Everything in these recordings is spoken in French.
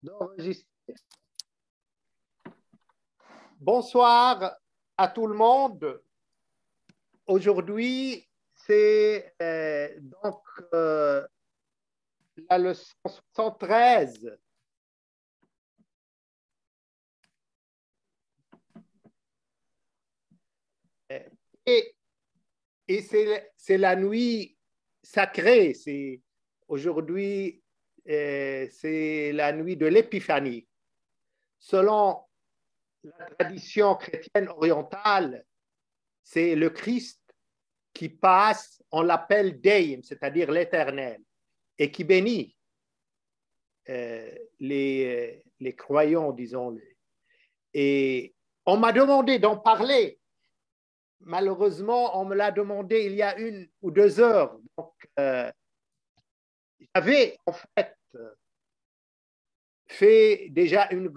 d'enregistrer. Bonsoir à tout le monde. Aujourd'hui, c'est donc la leçon 73. Et c'est la nuit sacrée. Aujourd'hui, c'est la nuit de l'Épiphanie. Selon la tradition chrétienne orientale, c'est le Christ qui passe, on l'appelle Deim, c'est-à-dire l'Éternel, et qui bénit les croyants, disons-le. Et on m'a demandé d'en parler. Malheureusement, on me l'a demandé il y a 1 ou 2 heures. Donc, j'avais en fait déjà une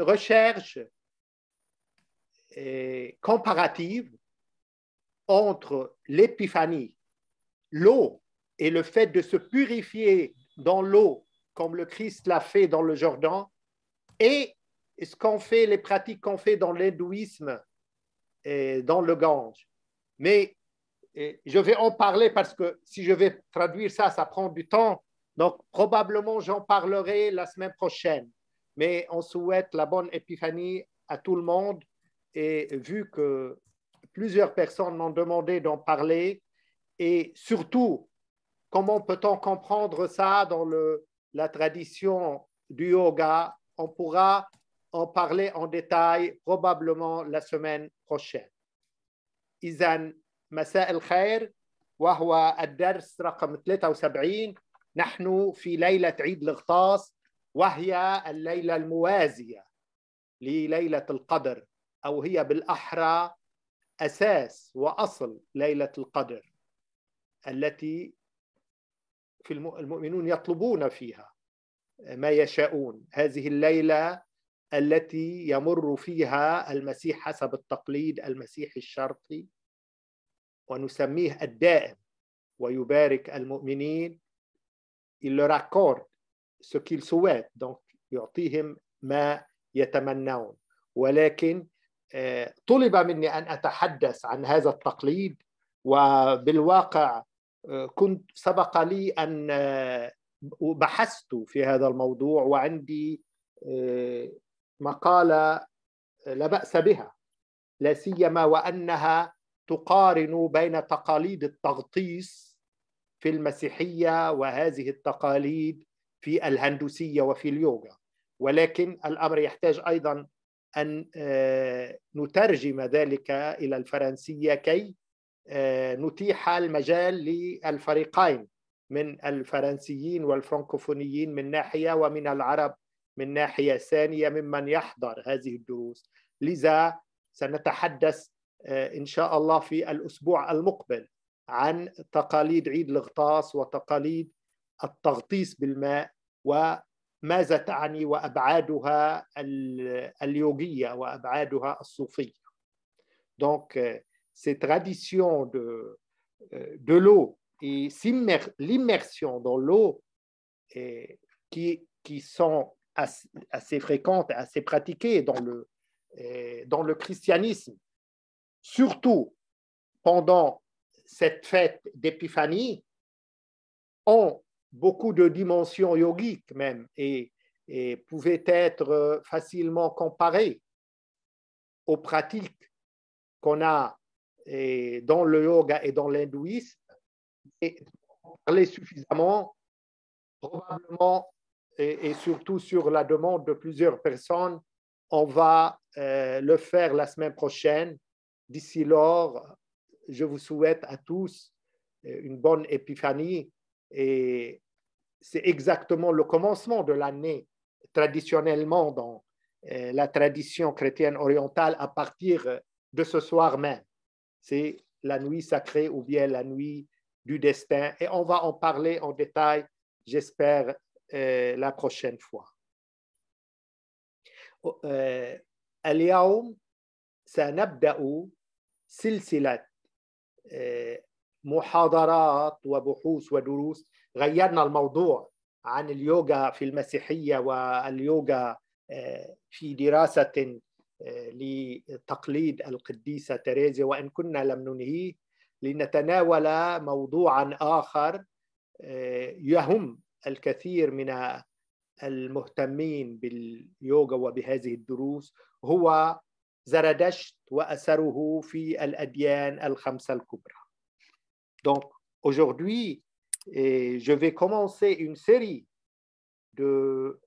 recherche comparative entre l'épiphanie, l'eau et le fait de se purifier dans l'eau, comme le Christ l'a fait dans le Jourdain, et ce qu'on fait, les pratiques qu'on fait dans l'hindouisme et dans le Gange. Mais je vais en parler parce que si je vais traduire ça, ça prend du temps. Donc, probablement, j'en parlerai la semaine prochaine. Mais on souhaite la bonne épiphanie à tout le monde. Et vu que plusieurs personnes m'ont demandé d'en parler, et surtout, comment peut-on comprendre ça dans la tradition du yoga, on pourra en parler en détail probablement la semaine prochaine. إذن مساء الخير، وهو الدرس رقم 73. نحن في ليلة عيد الغطاس، وهي الليلة الموازية لليلة القدر، أو هي بالأحرى أساس وأصل ليلة القدر التي في المؤمنون يطلبون فيها ما يشاءون. هذه الليلة التي يمر فيها المسيح حسب التقليد المسيحي الشرقي، ونسميه الدائم، ويبارك المؤمنين. Il leur accorde ce qu'ils souhaitent، donc يعطيهم ما يتمنون. ولكن طلب مني أن أتحدث عن هذا التقليد، وبالواقع كنت سبق لي أن بحثت في هذا الموضوع، وعندي مقالة لا بأس بها، لا سيما وأنها تقارن بين تقاليد التغطيس في المسيحية وهذه التقاليد في الهندوسية وفي اليوغا. ولكن الأمر يحتاج أيضا أن نترجم ذلك إلى الفرنسية كي نتيح المجال للفريقين من الفرنسيين والفرنكوفونيين من ناحية، ومن العرب من ناحية ثانية ممن يحضر هذه الدروس. لذا سنتحدث إن شاء الله في الأسبوع المقبل عن تقاليد عيد الغطاس وتقاليد التغطيس بالماء، وماذا تعني وأبعادها اليوغية وأبعادها الصوفية. Donc, ces traditions de l'eau et l'immersion dans l'eau qui sont assez fréquentes, assez pratiquées dans le christianisme, surtout pendant cette fête d'épiphanie, ont beaucoup de dimensions yogiques même, et pouvaient être facilement comparées aux pratiques qu'on a dans le yoga et dans l'hindouisme. Et pour parler suffisamment, probablement, et surtout sur la demande de plusieurs personnes, on va le faire la semaine prochaine. D'ici lors, je vous souhaite à tous une bonne épiphanie, et c'est exactement le commencement de l'année traditionnellement dans la tradition chrétienne orientale à partir de ce soir même. C'est la nuit sacrée ou bien la nuit du destin, et on va en parler en détail, j'espère, la prochaine fois. اليوم سنبدأ سلسلة محاضرات وبحوث ودروس. غيرنا الموضوع عن اليوغا في المسيحية واليوغا في دراسة لتقليد القديسة تريزيا، وإن كنا لم ننهيه لنتناول موضوعا آخر يهم الكثير من المهتمين باليوغا وبهذه الدروس، هو زرادشت وأثره في الأديان الخمسة الكبرى. Donc aujourd'hui, je vais commencer une série de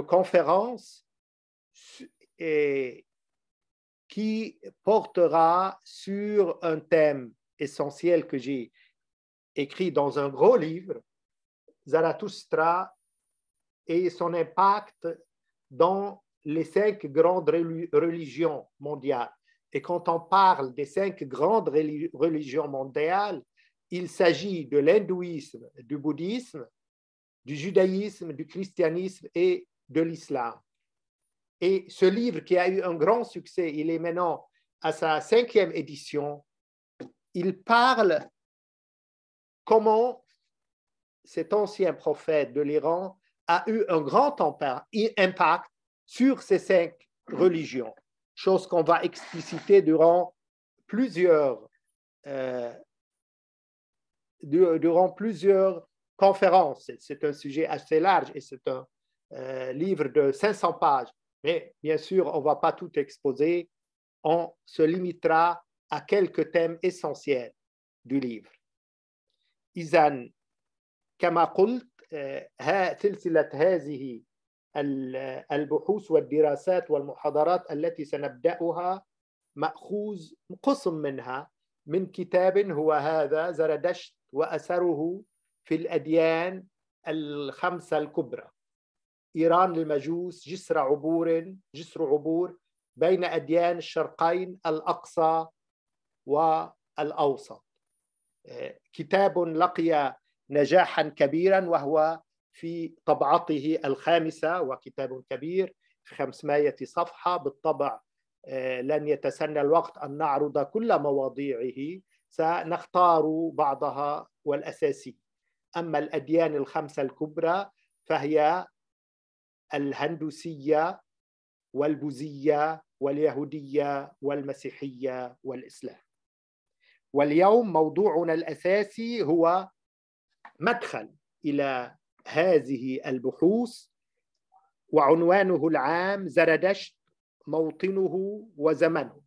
conférences qui portera sur un thème essentiel que j'ai écrit dans un gros livre, Zarathustra et son impact dans les 5 grandes religions mondiales. Et quand on parle des 5 grandes religions mondiales, il s'agit de l'hindouisme, du bouddhisme, du judaïsme, du christianisme et de l'islam. Et ce livre qui a eu un grand succès, il est maintenant à sa 5e édition, il parle comment cet ancien prophète de l'Iran a eu un grand impact sur ces 5 religions, chose qu'on va expliciter durant plusieurs conférences. C'est un sujet assez large et c'est un livre de 500 pages. Mais bien sûr, on ne va pas tout exposer. On se limitera à quelques thèmes essentiels du livre. إذن كما قلت سلسلة هذه البحوث والدراسات والمحاضرات التي سنبدأها مأخوذ قسم منها من كتاب هو هذا زرادشت وأثره في الأديان الخمسة الكبرى. إيران للمجوس جسر عبور بين أديان الشرقين الأقصى والأوسط. كتاب لقي نجاحا كبيرا وهو في طبعته الخامسة، وكتاب كبير في 500 صفحة بالطبع. لن يتسنى الوقت أن نعرض كل مواضيعه، سنختار بعضها والأساسي. أما الأديان الخمسة الكبرى فهي الهندوسية والبوذية واليهودية والمسيحية والإسلام. واليوم موضوعنا الأساسي هو مدخل إلى هذه البحوث، وعنوانه العام زرادشت موطنه وزمنه.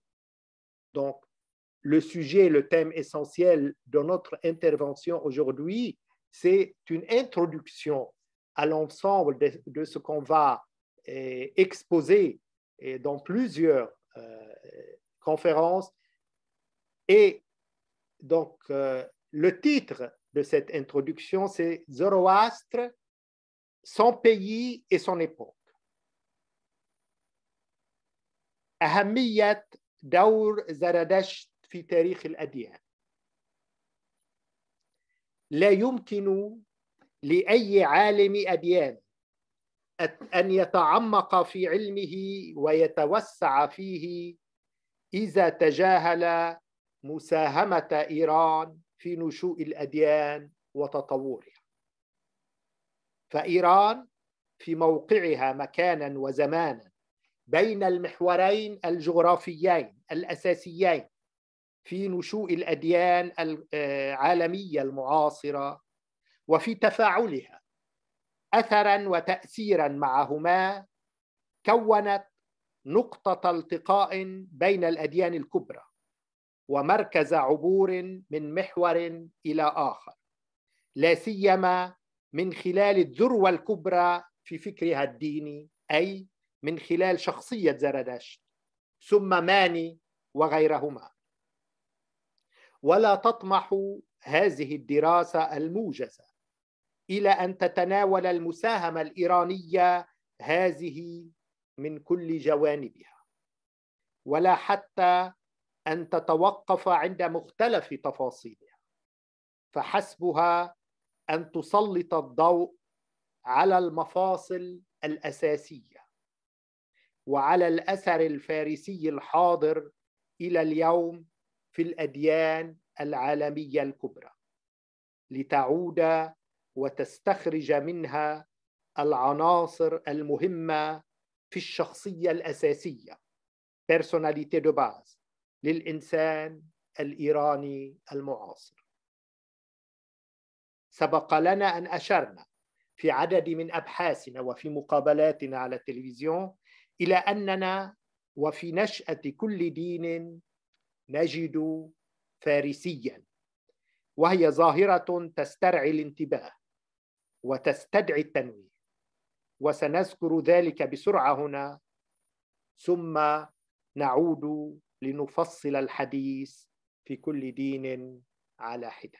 Donc, le sujet, le thème essentiel de notre intervention aujourd'hui, c'est une introduction à l'ensemble de ce qu'on va exposer dans plusieurs conférences. Et donc, le titre de cette introduction, c'est Zoroastre, son pays et son époque. أهمية دور زرادشت في تاريخ الأديان. لا يمكن لأي عالم أديان أن يتعمق في علمه ويتوسع فيه إذا تجاهل مساهمة إيران في نشوء الأديان وتطورها. فإيران في موقعها مكانا وزمانا بين المحورين الجغرافيين الأساسيين في نشوء الأديان العالمية المعاصرة، وفي تفاعلها أثراً وتأثيراً معهما، كونت نقطة التقاء بين الأديان الكبرى ومركز عبور من محور إلى آخر، لا سيما من خلال الذروة الكبرى في فكرها الديني، أي من خلال شخصية زرادشت ثم ماني وغيرهما. ولا تطمح هذه الدراسة الموجزة إلى أن تتناول المساهمة الإيرانية هذه من كل جوانبها، ولا حتى أن تتوقف عند مختلف تفاصيلها، فحسبها أن تسلط الضوء على المفاصل الأساسية وعلى الأثر الفارسي الحاضر إلى اليوم في الأديان العالمية الكبرى. لتعود وتستخرج منها العناصر المهمة في الشخصية الأساسية personnalité de base للإنسان الإيراني المعاصر. سبق لنا أن أشرنا في عدد من أبحاثنا وفي مقابلاتنا على التلفزيون إلى أننا وفي نشأة كل دين نجد فارسيا، وهي ظاهرة تسترعي الانتباه وتستدعي التنويه، وسنذكر ذلك بسرعة هنا ثم نعود لنفصل الحديث في كل دين على حدة.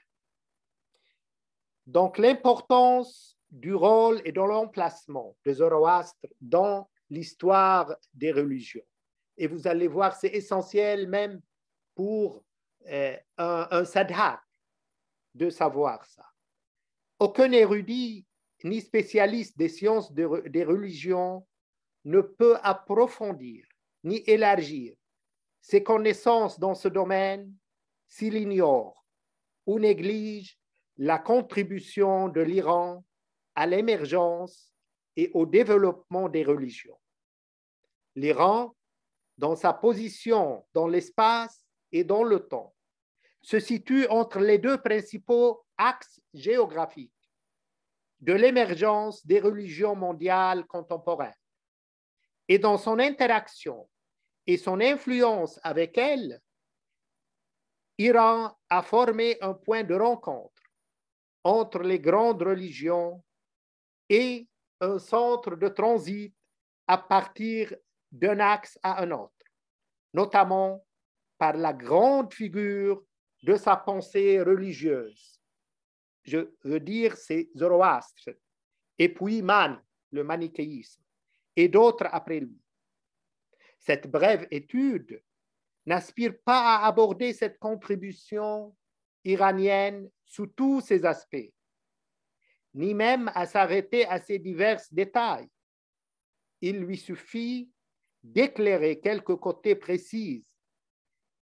Donc l'importance du rôle et de l'emplacement de Zoroastre dans l'histoire des religions. Et vous allez voir, c'est essentiel même pour un sadhak de savoir ça. Aucun érudit ni spécialiste des sciences des religions ne peut approfondir ni élargir ses connaissances dans ce domaine s'il ignore ou néglige la contribution de l'Iran à l'émergence et au développement des religions. L'Iran, dans sa position dans l'espace et dans le temps, se situe entre les deux principaux axes géographiques de l'émergence des religions mondiales contemporaines. Et dans son interaction et son influence avec elles, l'Iran a formé un point de rencontre entre les grandes religions et un centre de transit à partir d'un axe à un autre, notamment par la grande figure de sa pensée religieuse. Je veux dire, c'est Zoroastre, et puis Man, le manichéisme, et d'autres après lui. Cette brève étude n'aspire pas à aborder cette contribution iranienne sous tous ses aspects, ni même à s'arrêter à ses divers détails. Il lui suffit d'éclairer quelques côtés précis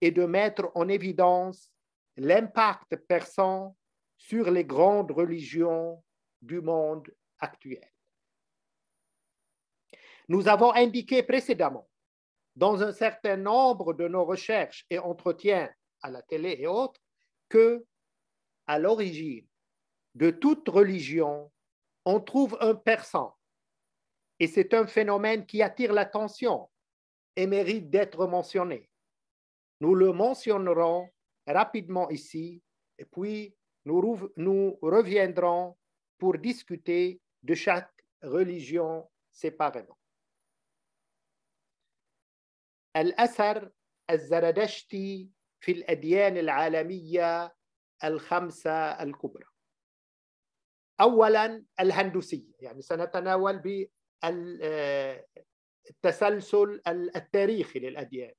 et de mettre en évidence l'impact persan sur les grandes religions du monde actuel. Nous avons indiqué précédemment, dans un certain nombre de nos recherches et entretiens à la télé et autres, que, à l'origine de toute religion, on trouve un persan. Et c'est un phénomène qui attire l'attention et mérite d'être mentionné. Nous le mentionnerons rapidement ici, et puis nous reviendrons pour discuter de chaque religion séparément. الأثر الزردشتي في الأديان العالمية الخمسة الكبرى. أولاً الهندوسية، يعني سنتناول بالتسلسل التاريخي للأديان.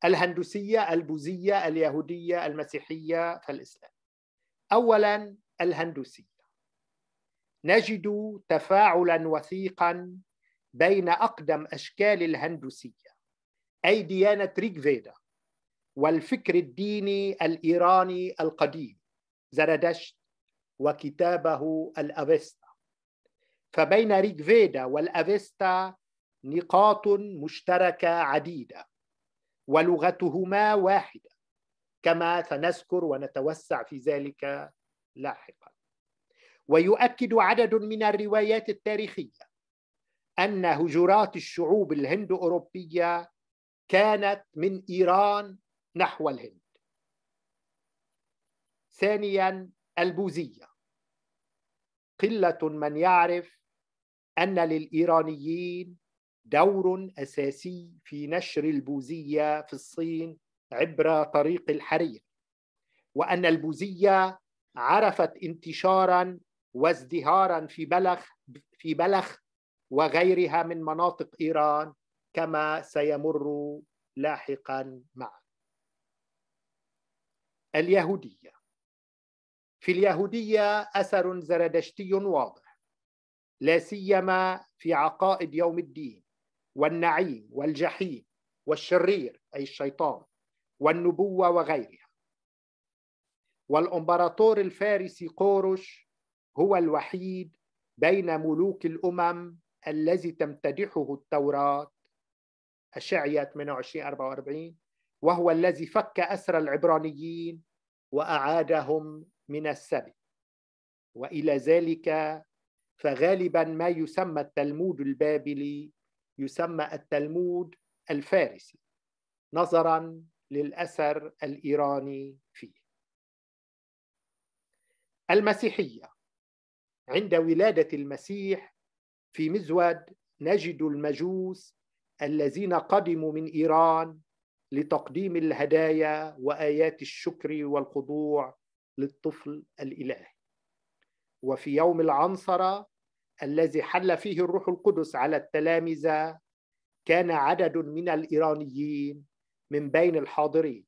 الهندوسية، البوذية، اليهودية، المسيحية، فالإسلام. أولاً الهندوسية. نجد تفاعلاً وثيقاً بين أقدم أشكال الهندوسية أي ديانة ريغ فيدا والفكر الديني الإيراني القديم زردشت وكتابه الأفيستا. فبين ريغ فيدا والأفيستا نقاط مشتركة عديدة ولغتهما واحدة، كما سنذكر ونتوسع في ذلك لاحقا. ويؤكد عدد من الروايات التاريخية أن هجرات الشعوب الهند-أوروبية كانت من إيران نحو الهند. ثانياً البوذية. قلة من يعرف أن للإيرانيين دور أساسي في نشر البوذية في الصين عبر طريق الحرير، وأن البوذية عرفت انتشاراً وازدهاراً في بلخ وغيرها من مناطق إيران، كما سيمر لاحقاً معنا. اليهودية. في اليهودية أثر زردشتي واضح، لا سيما في عقائد يوم الدين والنعيم والجحيم والشرير أي الشيطان والنبوة وغيرها. والإمبراطور الفارسي قورش هو الوحيد بين ملوك الأمم الذي تمتدحه التوراة أشعياء 28-44 وهو الذي فك أسر العبرانيين وأعادهم من السبي. وإلى ذلك فغالبا ما يسمى التلمود البابلي يسمى التلمود الفارسي نظرا للأثر الإيراني فيه. المسيحية. عند ولادة المسيح في مزود نجد المجوس الذين قدموا من إيران لتقديم الهدايا وآيات الشكر والخضوع للطفل الإلهي. وفي يوم العنصرة الذي حل فيه الروح القدس على التلامذة كان عدد من الإيرانيين من بين الحاضرين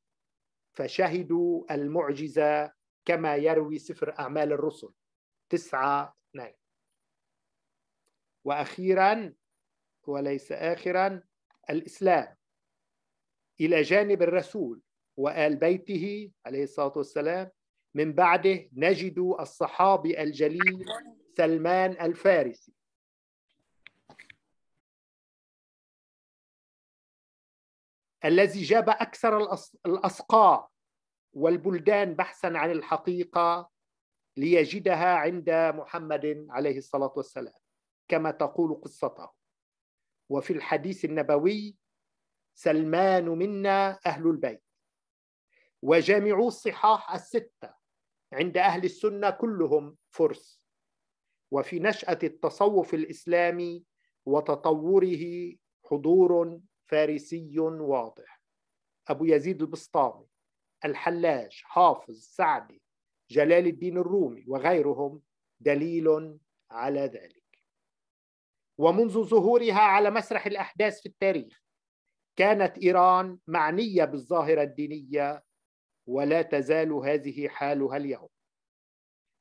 فشهدوا المعجزة كما يروي سفر أعمال الرسل 9:2. وأخيرا وليس آخرا الإسلام إلى جانب الرسول وآل بيته عليه الصلاة والسلام من بعده نجد الصحابي الجليل سلمان الفارسي الذي جاب أكثر الأصقاع والبلدان بحثا عن الحقيقة ليجدها عند محمد عليه الصلاة والسلام كما تقول قصته. وفي الحديث النبوي سلمان منا أهل البيت. وجامعو الصحاح الستة عند أهل السنة كلهم فرس. وفي نشأة التصوف الإسلامي وتطوره حضور فارسي واضح. أبو يزيد البسطامي، الحلاج، حافظ، سعدي، جلال الدين الرومي وغيرهم دليل على ذلك. ومنذ ظهورها على مسرح الأحداث في التاريخ كانت إيران معنية بالظاهرة الدينية ولا تزال هذه حالها اليوم.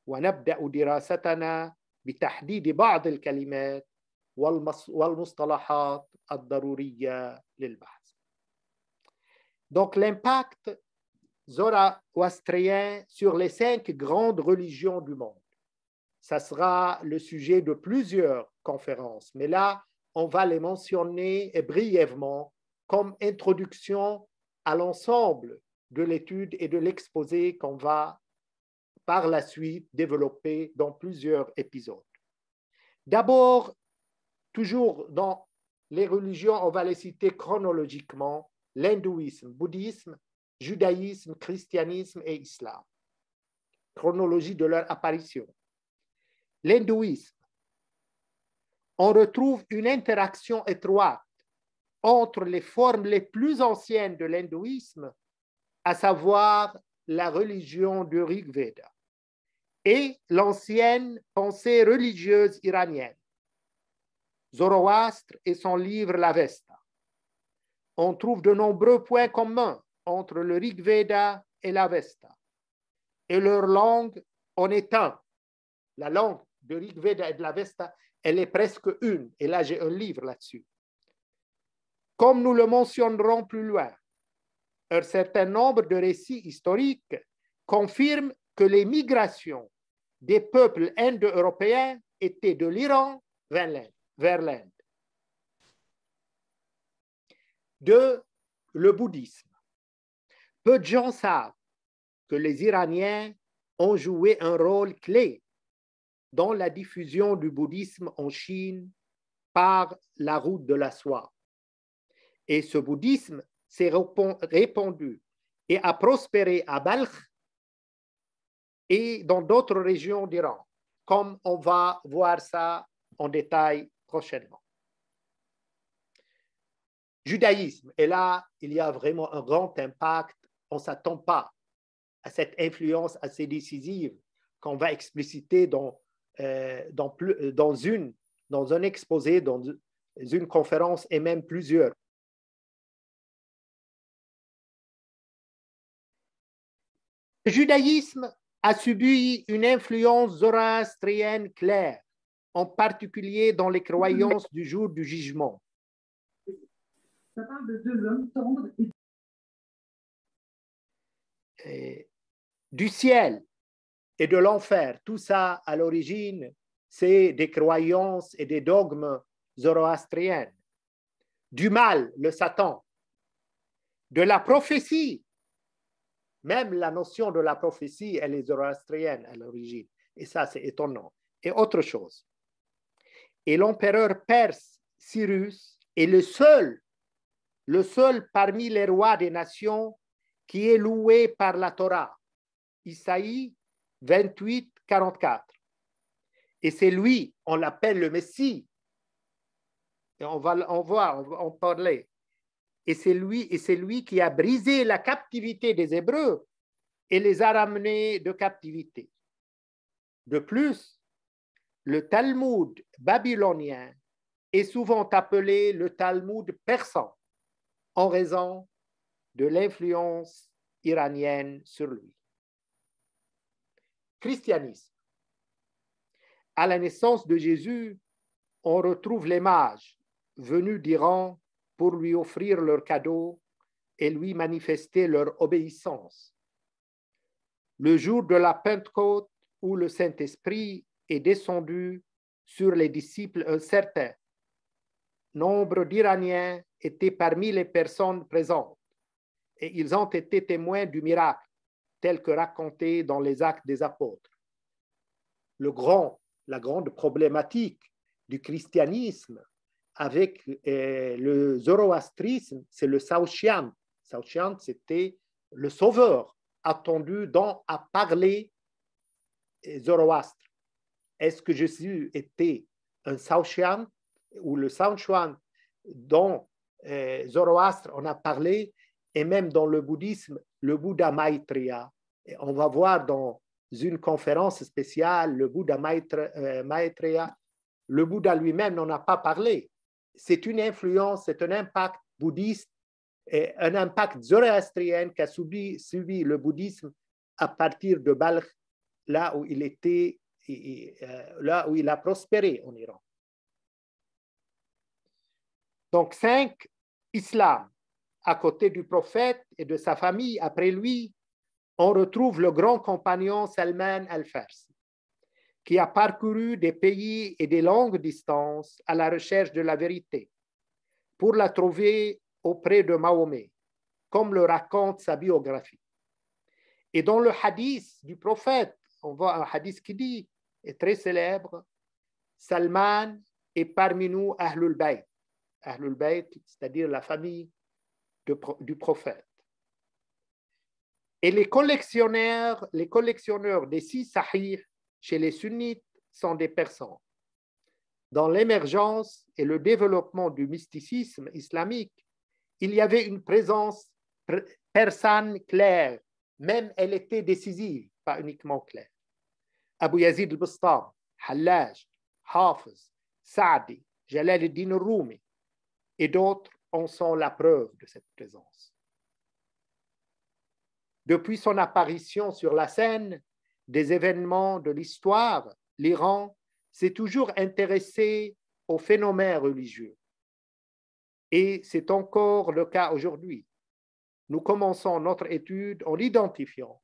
ونبدأ دراستنا بتحديد بعض الكلمات والمصطلحات الضرورية للبحث. Donc l'impact zoroastrien sur les 5 grandes religions du monde. Ça sera le sujet de plusieurs conférences, mais là, on va les mentionner brièvement comme introduction à l'ensemble de l'étude et de l'exposé qu'on va par la suite développer dans plusieurs épisodes. D'abord, toujours dans les religions, on va les citer chronologiquement, l'hindouisme, bouddhisme, judaïsme, christianisme et islam. Chronologie de leur apparition. L'hindouisme, on retrouve une interaction étroite entre les formes les plus anciennes de l'hindouisme, à savoir la religion du Rig Veda, et l'ancienne pensée religieuse iranienne, Zoroastre et son livre l'Avesta. On trouve de nombreux points communs entre le Rig Veda et l'Avesta, et leur langue en est un. La langue de Rig Veda et de l'Avesta, elle est presque une, et là j'ai un livre là-dessus. Comme nous le mentionnerons plus loin, un certain nombre de récits historiques confirment que les migrations des peuples indo-européens étaient de l'Iran vers l'Inde. 2. Le bouddhisme. Peu de gens savent que les Iraniens ont joué un rôle clé dans la diffusion du bouddhisme en Chine par la route de la soie. Et ce bouddhisme s'est répandu et a prospéré à Balkh et dans d'autres régions d'Iran, comme on va voir ça en détail prochainement. Judaïsme, et là, il y a vraiment un grand impact. On ne s'attend pas à cette influence assez décisive qu'on va expliciter dans un exposé, dans une conférence et même plusieurs. Le judaïsme a subi une influence zoroastrienne claire, en particulier dans les croyances du jour du jugement. Ça parle de 2 hommes tendres. du ciel et de l'enfer. Tout ça, à l'origine, c'est des croyances et des dogmes zoroastriens. Du mal, le Satan. De la prophétie. Même la notion de la prophétie, elle est zoroastrienne à l'origine. Et ça, c'est étonnant. Et autre chose. Et l'empereur perse Cyrus est le seul parmi les rois des nations qui est loué par la Torah. Isaïe 28, 44. Et c'est lui, on l'appelle le Messie. Et on va en parler. Et c'est lui qui a brisé la captivité des Hébreux et les a ramenés de captivité. De plus, le Talmud babylonien est souvent appelé le Talmud persan en raison de l'influence iranienne sur lui. Christianisme. À la naissance de Jésus, on retrouve les mages venus d'Iran pour lui offrir leurs cadeaux et lui manifester leur obéissance. Le jour de la Pentecôte, où le Saint-Esprit est descendu sur les disciples, un certain nombre d'Iraniens étaient parmi les personnes présentes et ils ont été témoins du miracle tel que raconté dans les Actes des Apôtres. La grande problématique du christianisme avec le zoroastrisme, c'est le Saoshyant. Saoshyant, c'était le sauveur attendu à parler zoroastre. Est-ce que Jésus était un Saoshyant ou le Saoshyant dont Zoroastre on a parlé, et même dans le bouddhisme, le Bouddha Maitreya. Et on va voir dans une conférence spéciale le Bouddha Maitreya. Le Bouddha lui-même n'en a pas parlé. C'est une influence, c'est un impact bouddhiste, et un impact zoroastrien qui a subi le bouddhisme à partir de Balkh, là où il était, là où il a prospéré en Iran. Donc 5, Islam. À côté du prophète et de sa famille, après lui, on retrouve le grand compagnon Salman al-Farsi, qui a parcouru des pays et des longues distances à la recherche de la vérité, pour la trouver auprès de Mahomet, comme le raconte sa biographie. Et dans le hadith du prophète, on voit un hadith qui dit, est très célèbre, Salman est parmi nous Ahlul Bayt. Ahlul Bayt, c'est-à-dire la famille du prophète. Et les collectionneurs des 6 sahih chez les sunnites sont des persans. Dans l'émergence et le développement du mysticisme islamique, il y avait une présence persane claire, même elle était décisive, pas uniquement claire. Abu Yazid al-Bistam, Hallaj, Hafiz, Saadi, Jalal al-Din al-Rumi et d'autres en sont la preuve de cette présence. Depuis son apparition sur la scène des événements de l'histoire, l'Iran s'est toujours intéressé aux phénomènes religieux. Et c'est encore le cas aujourd'hui. Nous commençons notre étude en identifiant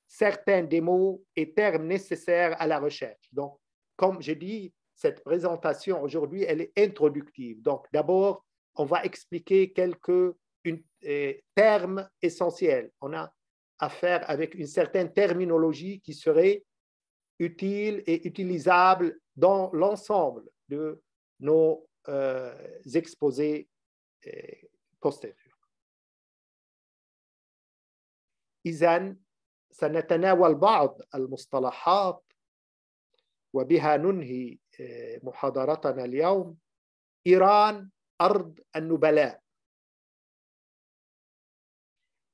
certains des mots et termes nécessaires à la recherche. Donc, comme j'ai dit, cette présentation aujourd'hui, elle est introductive. Donc, d'abord, on va expliquer quelques termes essentiels. On a affaire avec une certaine terminologie qui serait utile et utilisable dans l'ensemble de nos exposés postérieurs. إذن سنتناول بعض المصطلحات وبها ننهي محاضرتنا اليوم. إيران أرض النبلاء.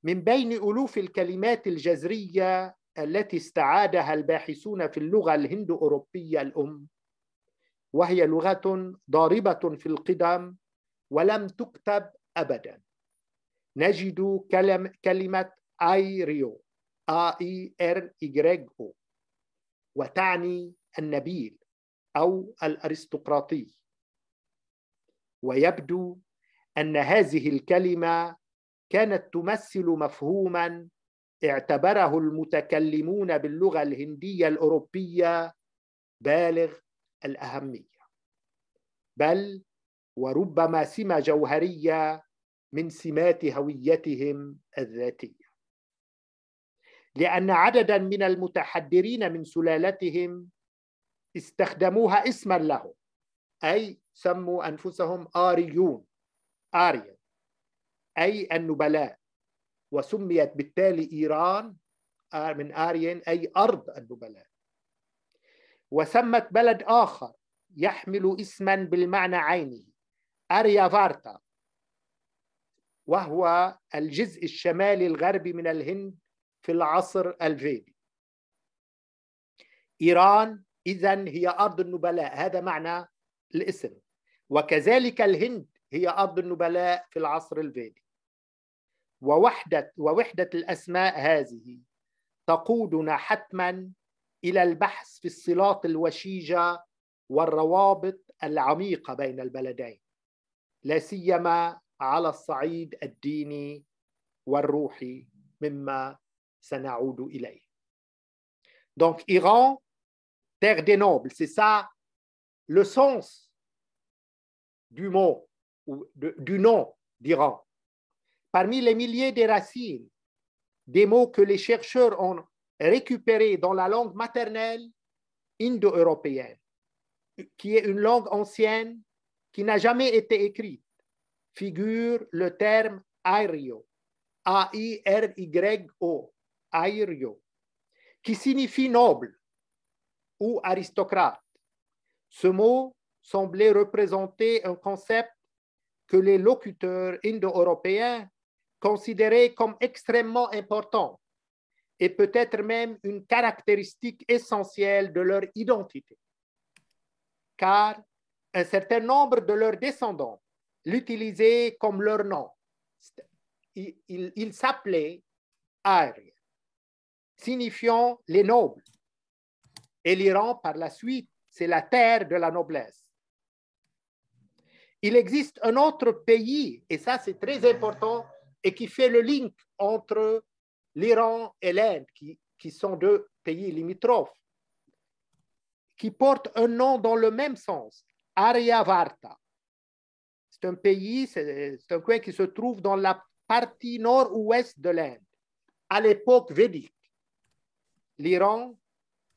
من بين ألوف الكلمات الجذرية التي استعادها الباحثون في اللغة الهند-أوروبية الأم، وهي لغة ضاربة في القدم ولم تكتب أبدا، نجد كلمة آيريو A-I-R-Y-O وتعني النبيل أو الأرستقراطي. ويبدو أن هذه الكلمة كانت تمثل مفهوما اعتبره المتكلمون باللغة الهندية الأوروبية بالغ الأهمية، بل وربما سمة جوهرية من سمات هويتهم الذاتية، لأن عدداً من المتحدرين من سلالتهم استخدموها اسماً لهم، أي سموا أنفسهم آريون، آريا، أي النبلاء، وسميت بالتالي إيران من آريان أي أرض النبلاء. وسمت بلد آخر يحمل اسماً بالمعنى عينه آريافارتا، وهو الجزء الشمالي الغربي من الهند في العصر الفيدي. إيران إذن هي أرض النبلاء، هذا معنى الاسم، وكذلك الهند هي أرض النبلاء في العصر الفيدي. ووحدة الأسماء هذه تقودنا حتماً إلى البحث في الصلات الوشيجة والروابط العميقة بين البلدين، لا سيما على الصعيد الديني والروحي مما سنعود إليه. Donc Iran, terre des nobles, c'est ça le sens du mot ou du nom d'Iran. Parmi les milliers de racines, des mots que les chercheurs ont récupérés dans la langue maternelle indo-européenne, qui est une langue ancienne qui n'a jamais été écrite, figure le terme Airyo, A-I-R-Y-O, Airyo, qui signifie noble ou aristocrate. Ce mot semblait représenter un concept que les locuteurs indo-européens considéraient comme extrêmement important et peut-être même une caractéristique essentielle de leur identité, car un certain nombre de leurs descendants l'utilisaient comme leur nom. Il s'appelait Arya, signifiant les nobles. Et l'Iran, par la suite, c'est la terre de la noblesse. Il existe un autre pays, et ça c'est très important, et qui fait le link entre l'Iran et l'Inde, qui sont deux pays limitrophes, qui portent un nom dans le même sens, Aryavarta. C'est un pays, c'est un coin qui se trouve dans la partie nord-ouest de l'Inde, à l'époque védique. L'Iran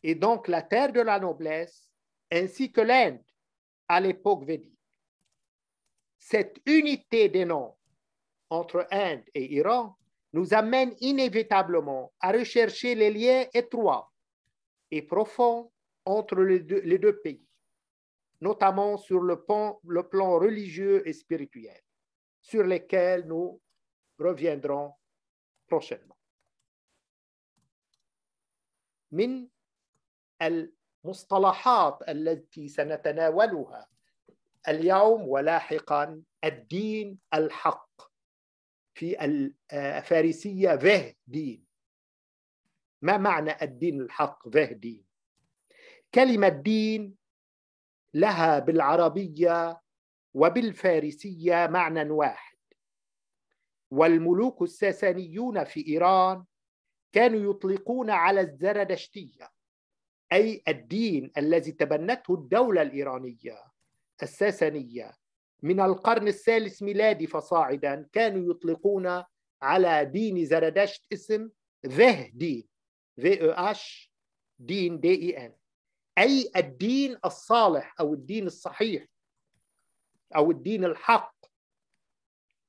est donc la terre de la noblesse, ainsi que l'Inde à l'époque védique. Cette unité des noms entre Inde et Iran nous amène inévitablement à rechercher les liens étroits et profonds entre les deux pays, notamment sur le plan religieux et spirituel, sur lesquels nous reviendrons prochainement. من المصطلحات التي سنتناولها اليوم ولاحقا الدين الحق، في الفارسية فه دين. ما معنى الدين الحق فه دين؟ كلمة دين لها بالعربية وبالفارسية معنى واحد، والملوك الساسانيون في إيران كانوا يطلقون على الزردشتية، أي الدين الذي تبنته الدولة الإيرانية الساسانية من القرن الثالث ميلادي فصاعدا، كانوا يطلقون على دين زردشت اسم ذه دين، VEH دين DEN، أي الدين الصالح أو الدين الصحيح أو الدين الحق.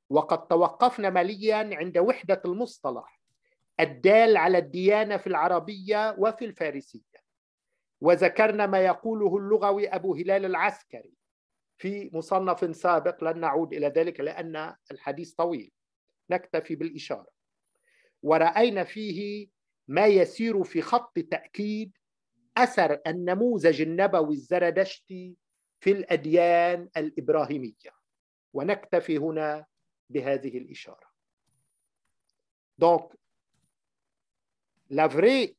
وقد توقفنا مليا عند وحدة المصطلح الدال على الديانة في العربية وفي الفارسية، وذكرنا ما يقوله اللغوي أبو هلال العسكري في مصنف سابق، لن نعود إلى ذلك لأن الحديث طويل، نكتفي بالإشارة. ورأينا فيه ما يسير في خط تأكيد أثر النموذج النبوي الزردشتي في الأديان الإبراهيمية، ونكتفي هنا بهذه الإشارة. Donc, la vraie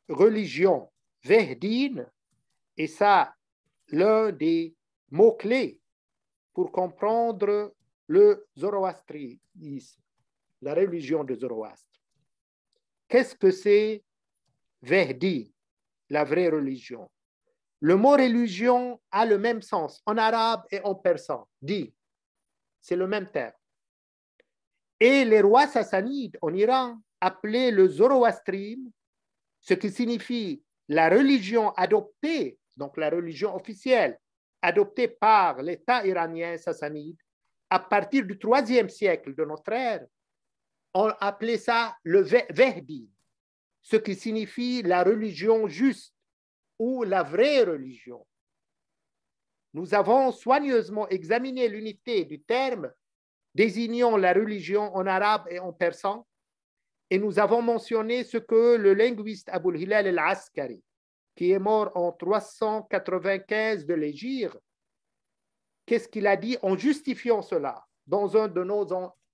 religion vehdine, et ça, l'un des mots-clés pour comprendre le zoroastrisme, la religion de Zoroastre. Qu'est-ce que c'est Vehdi, la vraie religion? Le mot religion a le même sens en arabe et en persan. Di, c'est le même terme. Et les rois sassanides en Iran appelaient le zoroastrisme, ce qui signifie la religion adoptée, donc la religion officielle, adoptée par l'État iranien sassanide à partir du IIIe siècle de notre ère. On appelait ça le Vehdi, ce qui signifie la religion juste ou la vraie religion. Nous avons soigneusement examiné l'unité du terme désignant la religion en arabe et en persan, et nous avons mentionné ce que le linguiste Abul Hilal al-Askari, qui est mort en 395 de l'Hégire, qu'est-ce qu'il a dit en justifiant cela? Dans un de nos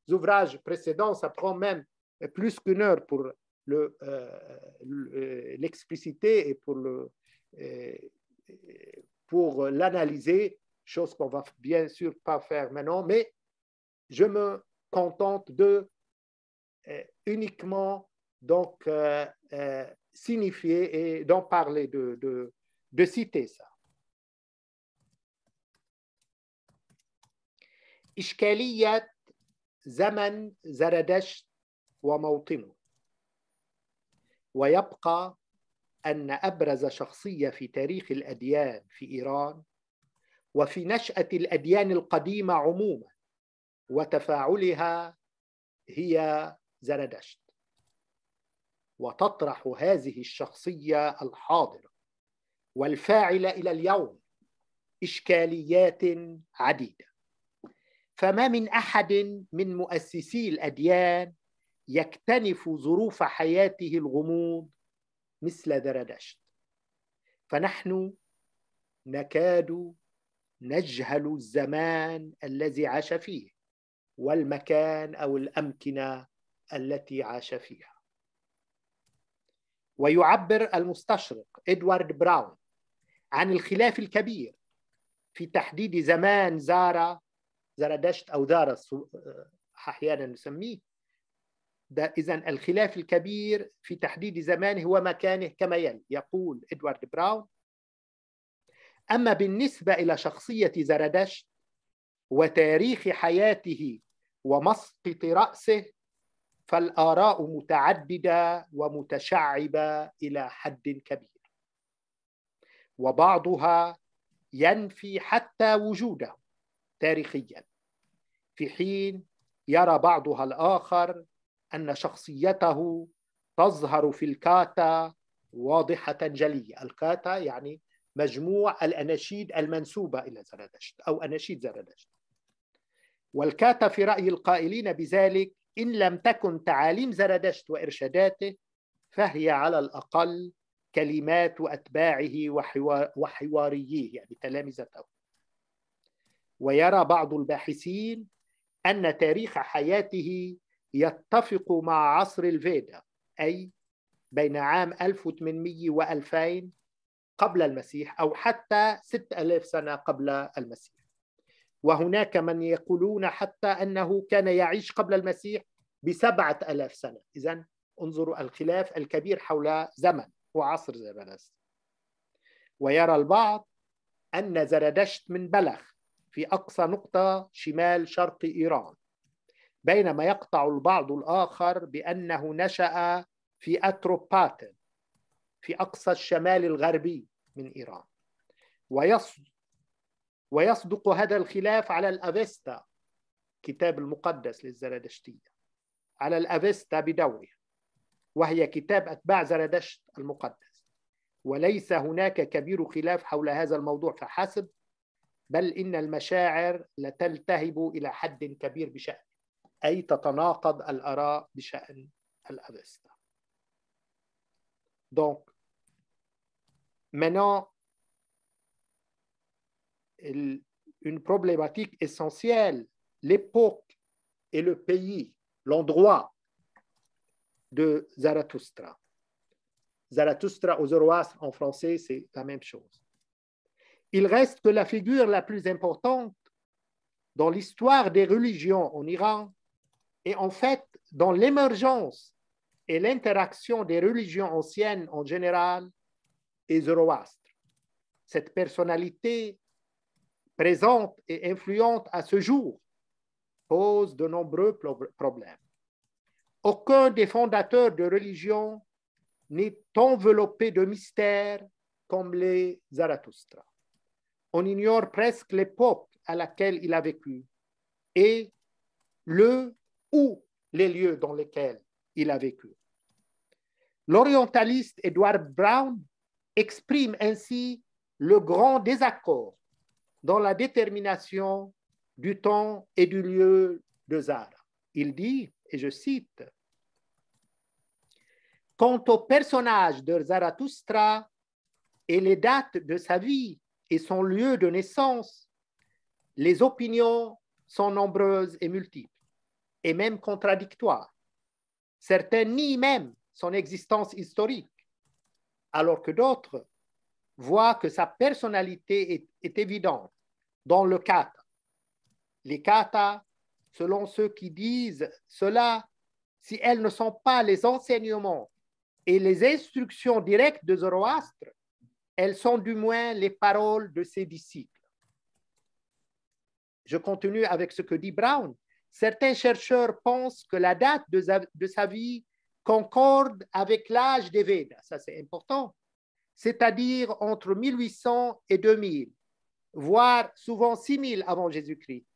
ouvrages précédents, ça prend même plus qu'une heure pour l'expliciter et pour l'analyser, chose qu'on va bien sûr pas faire maintenant, mais je me contente de uniquement donc signifier et d'en parler, de citer ça. إشكالية زمن زردشت وموطنه. ويبقى أن أبرز شخصية في تاريخ الأديان في إيران وفي نشأة الأديان القديمة عموما وتفاعلها هي زردشت. وتطرح هذه الشخصية الحاضرة والفاعلة إلى اليوم إشكاليات عديدة. فما من أحد من مؤسسي الأديان يكتنف ظروف حياته الغموض مثل زردشت. فنحن نكاد نجهل الزمان الذي عاش فيه والمكان أو الأمكنة التي عاش فيها. ويعبر المستشرق إدوارد براون عن الخلاف الكبير في تحديد زمان زردشت أو زارا أحيانا نسميه. إذن الخلاف الكبير في تحديد زمانه ومكانه كما يلي. يقول إدوارد براون: أما بالنسبة إلى شخصية زردشت وتاريخ حياته ومسقط رأسه فالآراء متعددة ومتشعبة إلى حد كبير، وبعضها ينفي حتى وجوده تاريخيا، في حين يرى بعضها الآخر أن شخصيته تظهر في الكاتا واضحة جلية. الكاتا يعني مجموع الأناشيد المنسوبة إلى زردشت أو أناشيد زردشت. والكاتا في رأي القائلين بذلك إن لم تكن تعاليم زردشت وإرشاداته فهي على الأقل كلمات أتباعه وحوارييه يعني تلامذته. ويرى بعض الباحثين أن تاريخ حياته يتفق مع عصر الفيدا، أي بين عام 1800 و2000 قبل المسيح أو حتى 6000 سنة قبل المسيح. وهناك من يقولون حتى أنه كان يعيش قبل المسيح ب7000 سنة. إذن انظروا الخلاف الكبير حول زمن وعصر زردشت. ويرى البعض أن زردشت من بلخ في أقصى نقطة شمال شرق إيران، بينما يقطع البعض الآخر بأنه نشأ في أتروباتن في أقصى الشمال الغربي من إيران. ويصدق هذا الخلاف على الأفيستا، كتاب المقدس للزردشتية، على الأفيستا بدوره، وهي كتاب أتباع زردشت المقدس. وليس هناك كبير خلاف حول هذا الموضوع فحسب، بل إن المشاعر لتلتهب إلى حد كبير بشأن، أي تتناقض الآراء بشأن الأفيستا. Donc, maintenant, une problématique essentielle, l'époque et le pays, l'endroit de Zarathustra. Zarathustra au Zoroastre en français, c'est la même chose. Il reste que la figure la plus importante dans l'histoire des religions en Iran et en fait dans l'émergence et l'interaction des religions anciennes en général et Zoroastre. Cette personnalité présente et influente à ce jour pose de nombreux problèmes. Aucun des fondateurs de religion n'est enveloppé de mystères comme les Zarathustra. On ignore presque l'époque à laquelle il a vécu et le ou les lieux dans lesquels il a vécu. L'orientaliste Edward Brown exprime ainsi le grand désaccord dans la détermination du temps et du lieu de Zara. Il dit, et je cite, « Quant au personnage de Zarathustra et les dates de sa vie et son lieu de naissance, les opinions sont nombreuses et multiples, et même contradictoires. Certains nient même son existence historique, alors que d'autres voient que sa personnalité est évidente dans le kata. Les katas, selon ceux qui disent cela, si elles ne sont pas les enseignements et les instructions directes de Zoroastre, elles sont du moins les paroles de ses disciples. Je continue avec ce que dit Brown. Certains chercheurs pensent que la date de sa vie concorde avec l'âge des Védas, ça c'est important, c'est-à-dire entre 1800 et 2000, voire souvent 6000 avant Jésus-Christ.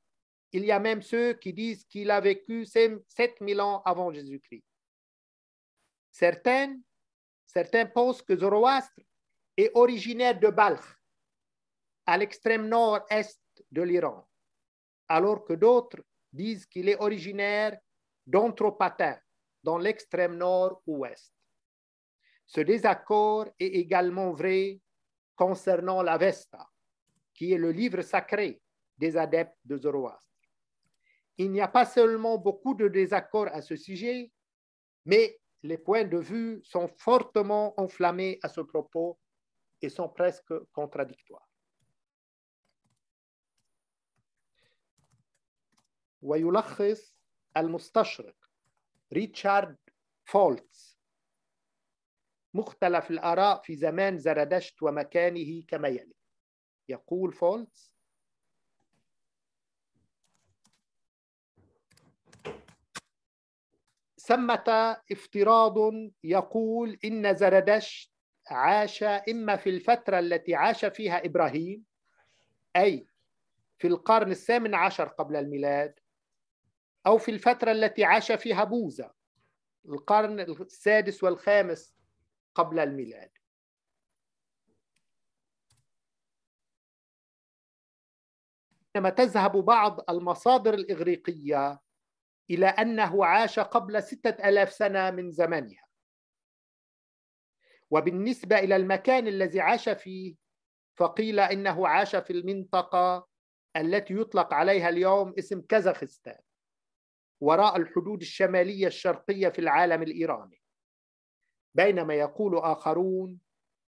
Il y a même ceux qui disent qu'il a vécu 7000 ans avant Jésus-Christ. Certains pensent que Zoroastre est originaire de Balkh, à l'extrême nord-est de l'Iran, alors que d'autres disent qu'il est originaire d'Antropatin, dans l'extrême nord-ouest. Ce désaccord est également vrai concernant l'Avesta, qui est le livre sacré des adeptes de Zoroastre. Il n'y a pas seulement beaucoup de désaccords à ce sujet, mais les points de vue sont fortement enflammés à ce propos et sont presque contradictoires. ويلخص المستشرق ريتشارد فولتز مختلف الآراء في زمان زرادشت ومكانه كما يلي. يقول فولتز: ثمة افتراض يقول إن زرادشت عاش إما في الفترة التي عاش فيها إبراهيم، أي في القرن ال18 قبل الميلاد، أو في الفترة التي عاش فيها بوذا، القرن السادس والخامس قبل الميلاد. إنما تذهب بعض المصادر الإغريقية إلى أنه عاش قبل 6000 سنة من زمنها. وبالنسبة إلى المكان الذي عاش فيه فقيل إنه عاش في المنطقة التي يطلق عليها اليوم اسم كازاخستان، وراء الحدود الشمالية الشرقية في العالم الإيراني، بينما يقول آخرون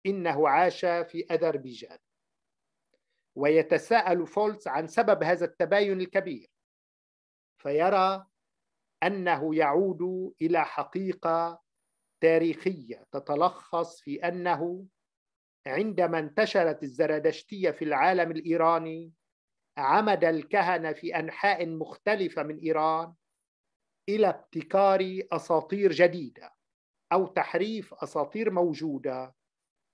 إنه عاش في أذربيجان. ويتساءل فولتز عن سبب هذا التباين الكبير، فيرى أنه يعود إلى حقيقة تاريخية تتلخص في أنه عندما انتشرت الزرادشتية في العالم الإيراني عمد الكهنة في أنحاء مختلفة من إيران إلى ابتكار أساطير جديدة أو تحريف أساطير موجودة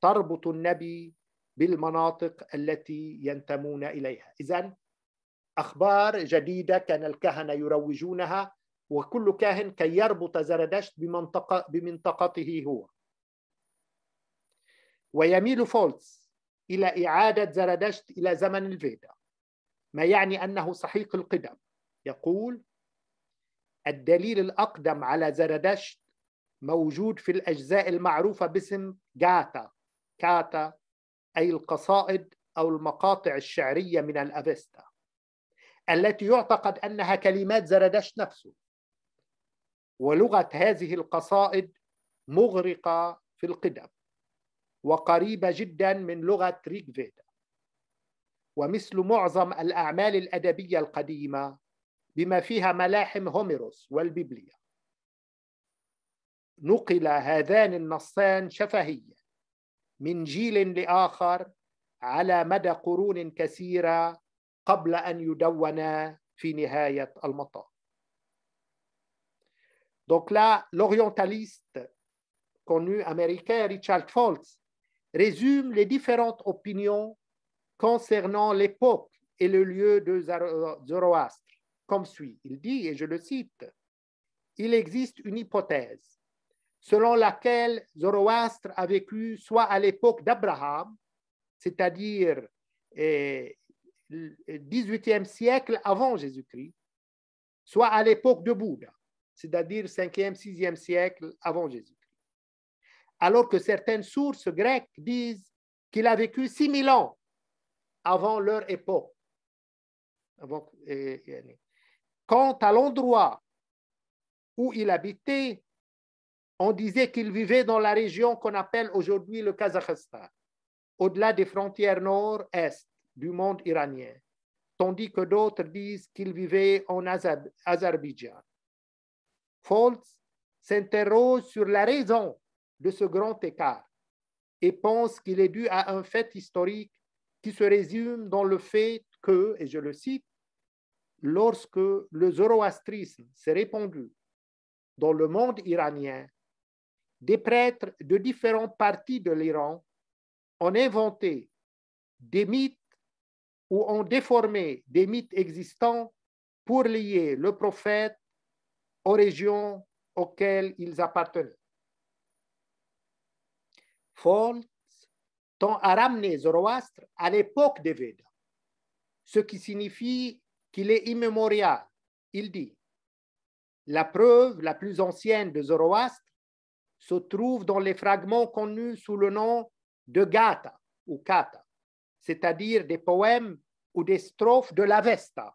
تربط النبي بالمناطق التي ينتمون إليها. إذن أخبار جديدة كان الكهنة يروجونها، وكل كاهن كي يربط زرادشت بمنطقته هو. ويميل فولتز إلى إعادة زرادشت إلى زمن الفيدا، ما يعني أنه سحيق القدم. يقول: الدليل الأقدم على زرادشت موجود في الأجزاء المعروفة باسم جاتا، كاتا أي القصائد أو المقاطع الشعرية من الأفستا، التي يعتقد أنها كلمات زرادشت نفسه. ولغة هذه القصائد مغرقة في القدم وقريبة جدا من لغة ريك فيدا، ومثل معظم الأعمال الأدبية القديمة بما فيها ملاحم هوميروس والبيبليا. نقل هذان النصان شفهيا من جيل لآخر على مدى قرون كثيرة قبل أن يدونا في نهاية المطاف. Donc là, l'orientaliste connu américain Richard Foltz résume les différentes opinions concernant l'époque et le lieu de Zoroastre comme suit. Il dit, et je le cite, « Il existe une hypothèse selon laquelle Zoroastre a vécu soit à l'époque d'Abraham, c'est-à-dire 18e siècle avant Jésus-Christ, soit à l'époque de Bouddha, c'est-à-dire 5e, 6e siècle avant Jésus-Christ. Alors que certaines sources grecques disent qu'il a vécu 6000 ans avant leur époque. Quant à l'endroit où il habitait, on disait qu'il vivait dans la région qu'on appelle aujourd'hui le Kazakhstan, au-delà des frontières nord-est du monde iranien, tandis que d'autres disent qu'il vivait en Azerbaïdjan. Foltz s'interroge sur la raison de ce grand écart et pense qu'il est dû à un fait historique qui se résume dans le fait que, et je le cite, lorsque le zoroastrisme s'est répandu dans le monde iranien, des prêtres de différentes parties de l'Iran ont inventé des mythes ou ont déformé des mythes existants pour lier le prophète aux régions auxquelles ils appartenaient. Foltz tend à ramener Zoroastre à l'époque des Védas, ce qui signifie qu'il est immémorial. Il dit, la preuve la plus ancienne de Zoroastre se trouve dans les fragments connus sous le nom de Gata ou Kata, c'est-à-dire des poèmes ou des strophes de l'Avesta,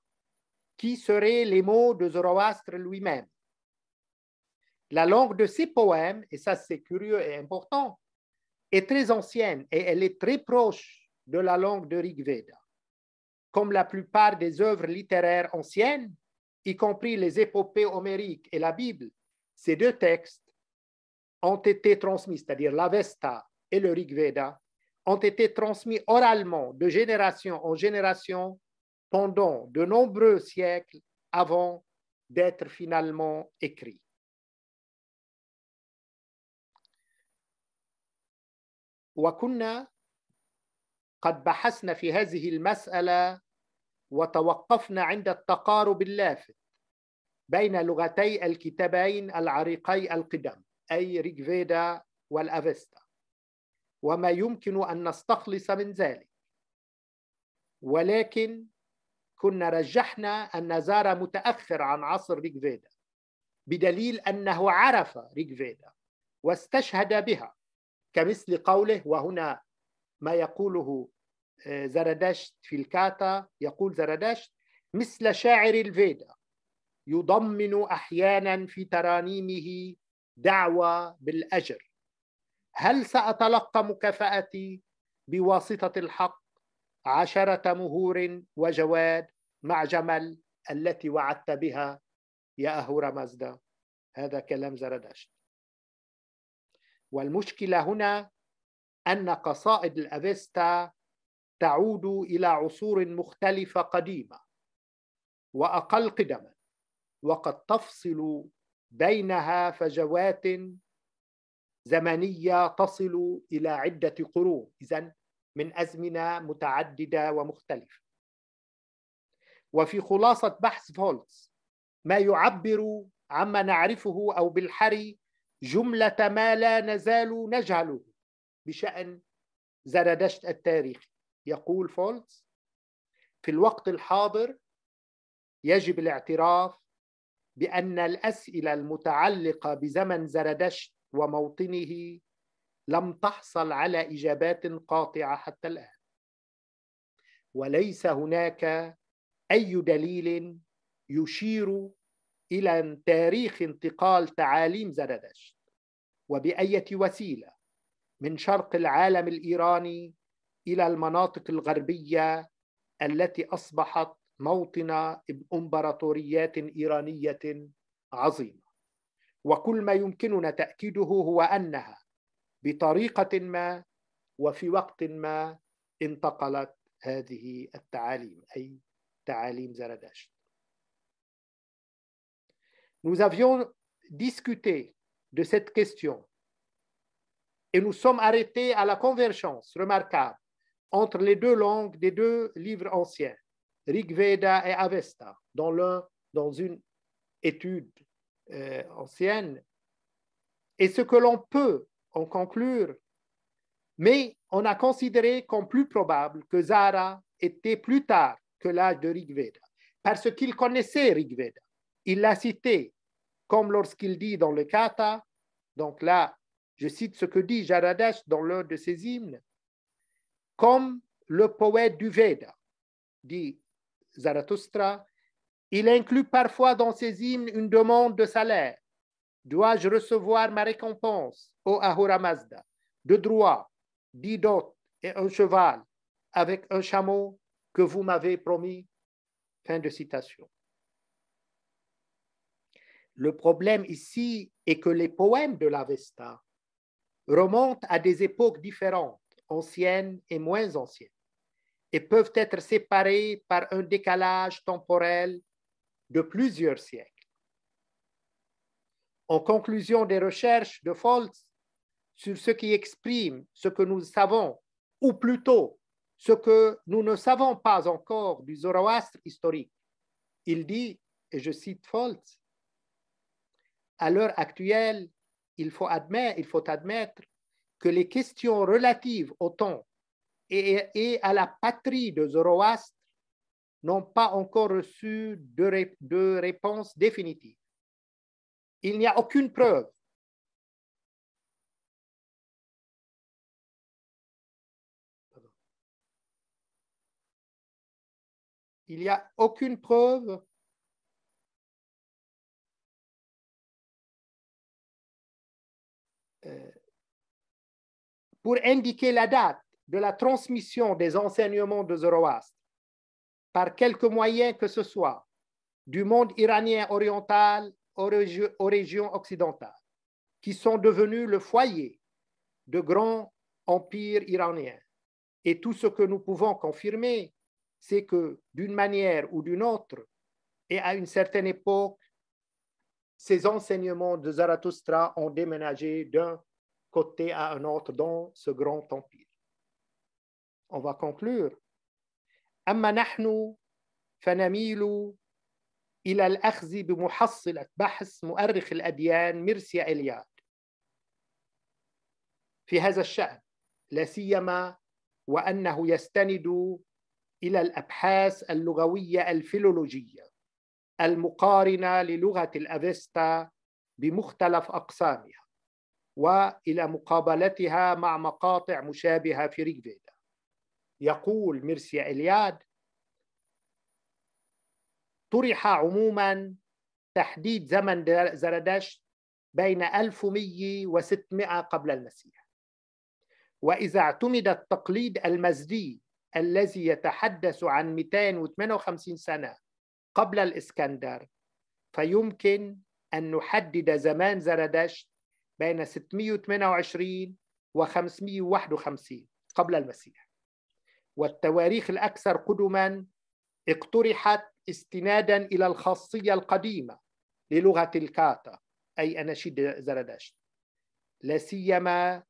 qui seraient les mots de Zoroastre lui-même. La langue de ces poèmes, et ça c'est curieux et important, est très ancienne et elle est très proche de la langue de Rig Veda. Comme la plupart des œuvres littéraires anciennes, y compris les épopées homériques et la Bible, ces deux textes ont été transmis, c'est-à-dire l'Avesta et le Rig Veda, ont été transmis oralement de génération en génération pendant de nombreux siècles avant d'être finalement écrits. وكنا قد بحثنا في هذه المسألة وتوقفنا عند التقارب اللافت بين لغتي الكتابين العريقي القدم أي ريج فيدا والأفستا وما يمكن أن نستخلص من ذلك، ولكن كنا رجحنا أن زارا متأخر عن عصر ريج فيدا بدليل أنه عرف ريج فيدا واستشهد بها، كمثل قوله، وهنا ما يقوله زرادشت في الكاتا، يقول زرادشت مثل شاعر الفيدا يضمن أحيانا في ترانيمه دعوة بالأجر، هل سأتلقى مكافأتي بواسطة الحق 10 مهور وجواد مع جمل التي وعدت بها يا أهور مازدا؟ هذا كلام زرادشت. والمشكلة هنا أن قصائد الأفستا تعود إلى عصور مختلفة قديمة وأقل قدما، وقد تفصل بينها فجوات زمنية تصل إلى عدة قرون، إذن من أزمنة متعددة ومختلفة. وفي خلاصة بحث فولتز ما يعبر عما نعرفه أو بالحري جملة ما لا نزال نجهله بشأن زرادشت التاريخي. يقول فولتز: في الوقت الحاضر يجب الاعتراف بأن الأسئلة المتعلقة بزمن زرادشت وموطنه لم تحصل على إجابات قاطعة حتى الآن، وليس هناك أي دليل يشير إلى تاريخ انتقال تعاليم زرادشت وبأية وسيلة من شرق العالم الإيراني إلى المناطق الغربية التي وكل ما يمكننا تأكيده هو أنها بطريقة ما وفي وقت ما انتقلت هذه التعاليم أي تعاليم زرادشت. Nous avions discuté de cette question et nous sommes arrêtés à la convergence remarquable entre les deux langues des deux livres anciens, Rig Veda et Avesta, dans une étude ancienne. Et ce que l'on peut en conclure, mais on a considéré comme plus probable que Zara était plus tard que l'âge de Rig Veda, parce qu'il connaissait Rig Veda. Il l'a cité, comme lorsqu'il dit dans le Kata, donc là, je cite ce que dit Zaradash dans l'un de ses hymnes, comme le poète du Veda, dit Zarathustra, il inclut parfois dans ses hymnes une demande de salaire. Dois-je recevoir ma récompense, ô Ahura Mazda, de droit, 10 dots et un cheval avec un chameau que vous m'avez promis? Fin de citation. Le problème ici est que les poèmes de l'Avesta remontent à des époques différentes, anciennes et moins anciennes, et peuvent être séparés par un décalage temporel de plusieurs siècles. En conclusion des recherches de Foltz sur ce qui exprime ce que nous savons, ou plutôt ce que nous ne savons pas encore du Zoroastre historique, il dit, et je cite Foltz, à l'heure actuelle, il faut admettre que les questions relatives au temps et à la patrie de Zoroastre n'ont pas encore reçu de réponse définitive. Il n'y a aucune preuve pour indiquer la date de la transmission des enseignements de Zoroastre par quelque moyen que ce soit du monde iranien oriental aux régions occidentales, qui sont devenues le foyer de grands empires iraniens. Et tout ce que nous pouvons confirmer, c'est que d'une manière ou d'une autre, et à une certaine époque, ces enseignements de Zarathustra ont déménagé d'un côté à un autre dans ce grand empire. On va conclure. أما نحن فنميل إلى الأخذ بمحصلة بحث مؤرخ الأديان ميرسيا إلياد في هذا الشأن، لا سيما وأنه يستند إلى الأبحاث اللغوية الفيلولوجية المقارنة للغة الأفستا بمختلف أقسامها وإلى مقابلتها مع مقاطع مشابهة في ريغ فيدا. يقول ميرسيا إلياد: طرح عموما تحديد زمن زرادشت بين 1100 و 600 قبل المسيح، وإذا اعتمد التقليد المزدي الذي يتحدث عن 258 سنة قبل الإسكندر، فيمكن أن نحدد زمان زرادشت بين 628 و 551 قبل المسيح. والتواريخ الأكثر قدما اقترحت استنادا إلى الخاصية القديمة للغة الكاتا أي أناشيد زرادشت، لا سيما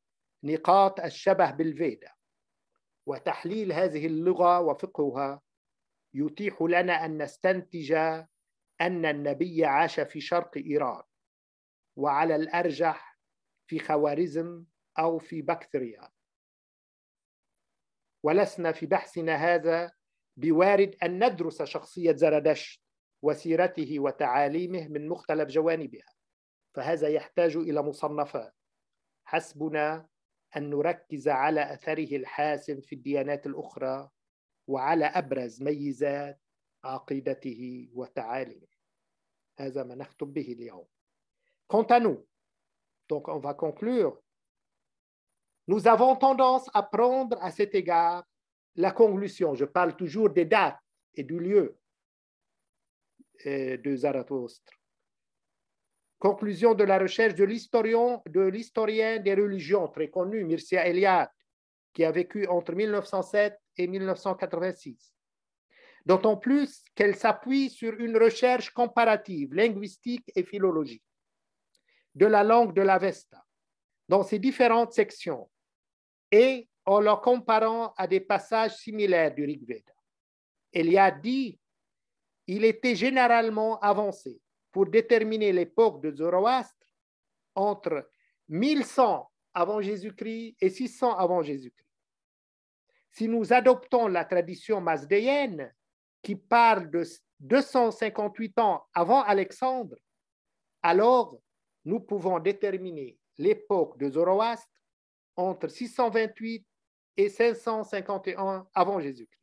نقاط الشبه بالفيدا. وتحليل هذه اللغة وفقهها يتيح لنا أن نستنتج أن النبي عاش في شرق إيران، وعلى الأرجح في خوارزم أو في بكتريا. ولسنا في بحثنا هذا بوارد أن ندرس شخصية زرادشت وسيرته وتعاليمه من مختلف جوانبها، فهذا يحتاج إلى مصنفات. حسبنا أن نركز على أثره الحاسم في الديانات الأخرى وعلى أبرز ميزات عقيدته وتعاليمه. هذا ما نختم به اليوم. Quant à nous, donc on va conclure, nous avons tendance à prendre à cet égard la conclusion, je parle toujours des dates et du lieu de Zarathustre, Conclusion de la recherche de l'historien des religions très connu, Mircea Eliade, qui a vécu entre 1907 et 1986. D'autant plus qu'elle s'appuie sur une recherche comparative, linguistique et philologique de la langue de l'Avesta dans ses différentes sections et en la comparant à des passages similaires du Rig Veda. Eliade dit il était généralement avancé pour déterminer l'époque de Zoroastre entre 1100 avant Jésus-Christ et 600 avant Jésus-Christ. Si nous adoptons la tradition mazdéenne qui parle de 258 ans avant Alexandre, alors nous pouvons déterminer l'époque de Zoroastre entre 628 et 551 avant Jésus-Christ.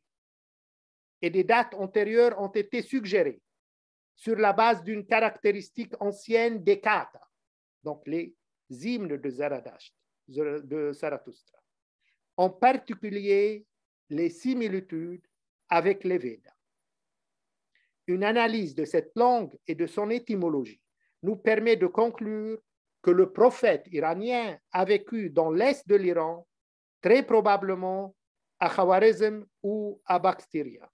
Et des dates antérieures ont été suggérées sur la base d'une caractéristique ancienne des katas, donc les hymnes de Zarathustra, en particulier les similitudes avec les Védas. Une analyse de cette langue et de son étymologie nous permet de conclure que le prophète iranien a vécu dans l'est de l'Iran, très probablement à Khawarizm ou à Bakhtria.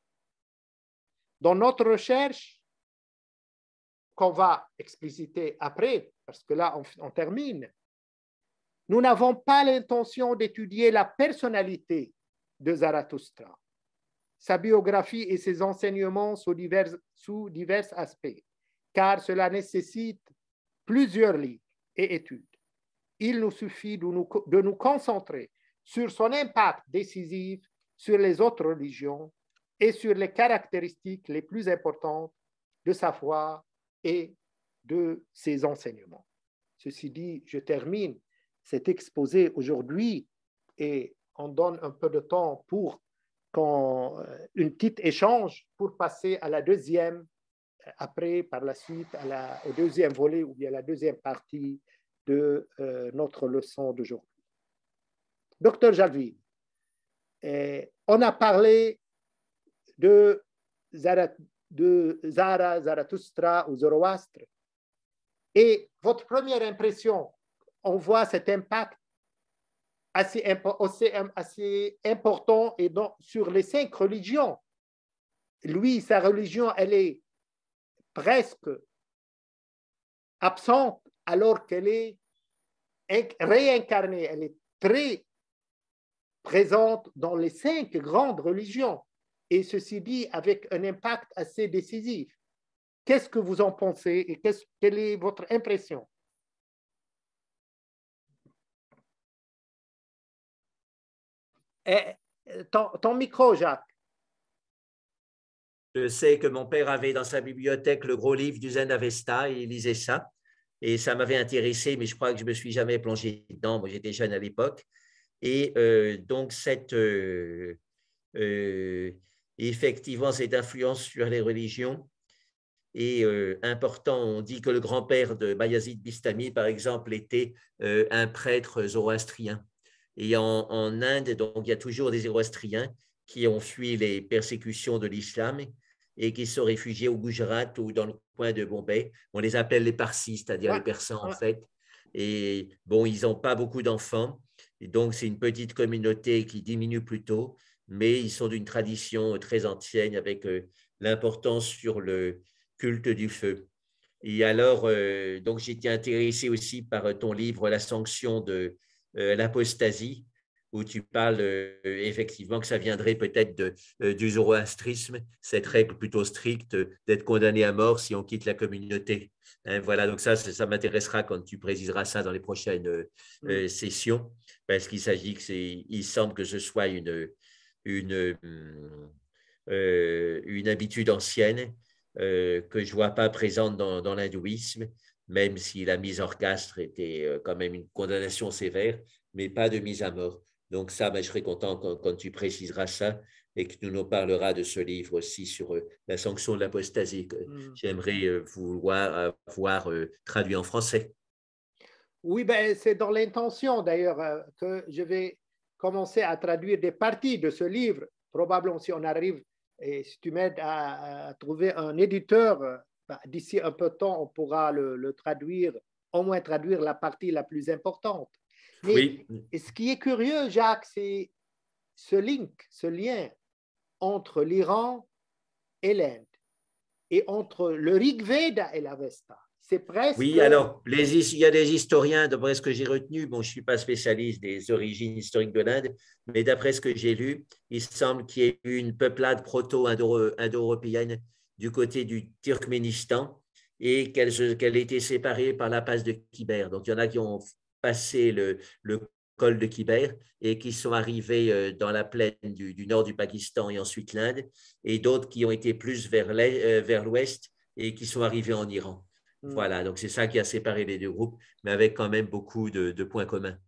Dans notre recherche, qu'on va expliciter après, parce que là, on termine, nous n'avons pas l'intention d'étudier la personnalité de Zarathustra, sa biographie et ses enseignements sous divers aspects, car cela nécessite plusieurs livres et études. Il nous suffit de nous concentrer sur son impact décisif sur les autres religions et sur les caractéristiques les plus importantes de sa foi et de ses enseignements. Ceci dit, je termine cet exposé aujourd'hui et on donne un peu de temps pour une petite échange pour passer à la deuxième, après, par la suite, au deuxième volet ou bien la deuxième partie de notre leçon d'aujourd'hui. Docteur Jalvi, on a parlé de Zarathustra ou Zoroastre. Et votre première impression, on voit cet impact assez important et donc, sur les 5 religions. Lui, sa religion, elle est presque absente alors qu'elle est réincarnée. Elle est très présente dans les 5 grandes religions. Et ceci dit, avec un impact assez décisif. Qu'est-ce que vous en pensez et quelle est votre impression? Ton micro, Jacques. Je sais que mon père avait dans sa bibliothèque le gros livre du Zen Avesta et il lisait ça. Et ça m'avait intéressé, mais je crois que je ne me suis jamais plongé dedans. Moi, j'étais jeune à l'époque. Et donc, effectivement, cette influence sur les religions est important. On dit que le grand-père de Bayazid Bistami, par exemple, était un prêtre zoroastrien. Et en Inde, donc, il y a toujours des zoroastriens qui ont fui les persécutions de l'islam et qui sont réfugiés au Gujarat ou dans le coin de Bombay. On les appelle les Parsis, c'est-à-dire les Persans en fait. Et bon, ils n'ont pas beaucoup d'enfants. Et donc, c'est une petite communauté qui diminue plutôt, mais ils sont d'une tradition très ancienne avec l'importance sur le culte du feu. Et alors, donc, j'étais intéressé aussi par ton livre « La sanction de l'apostasie », où tu parles effectivement que ça viendrait peut-être du zoroastrisme, cette règle plutôt stricte d'être condamné à mort si on quitte la communauté. Hein, voilà, donc ça m'intéressera quand tu préciseras ça dans les prochaines sessions, parce qu'il s'agit il semble que ce soit une habitude ancienne que je ne vois pas présente dans l'hindouisme, même si la mise hors castre était quand même une condamnation sévère, mais pas de mise à mort. Donc ça, je serai content quand tu préciseras ça et que tu nous parleras de ce livre aussi sur la sanction de l'apostasie que j'aimerais vouloir avoir traduit en français. Oui, ben, c'est dans l'intention d'ailleurs que je vais commencer à traduire des parties de ce livre. Probablement si on arrive et si tu m'aides à trouver un éditeur D'ici un peu de temps, on pourra le traduire, au moins traduire la partie la plus importante. Mais Oui. ce qui est curieux, Jacques, c'est ce lien entre l'Iran et l'Inde, et entre le Rig Veda et l'Avesta. C'est presque… Oui, alors, il y a des historiens, d'après ce que j'ai retenu, bon, je ne suis pas spécialiste des origines historiques de l'Inde, mais d'après ce que j'ai lu, il semble qu'il y ait eu une peuplade proto-indo-européenne du côté du Turkménistan et qu'elle ait été séparée par la passe de Khyber. Donc, il y en a qui ont passé le col de Khyber et qui sont arrivés dans la plaine du nord du Pakistan et ensuite l'Inde, et d'autres qui ont été plus vers l'ouest et qui sont arrivés en Iran. Voilà, donc c'est ça qui a séparé les deux groupes, mais avec quand même beaucoup de points communs.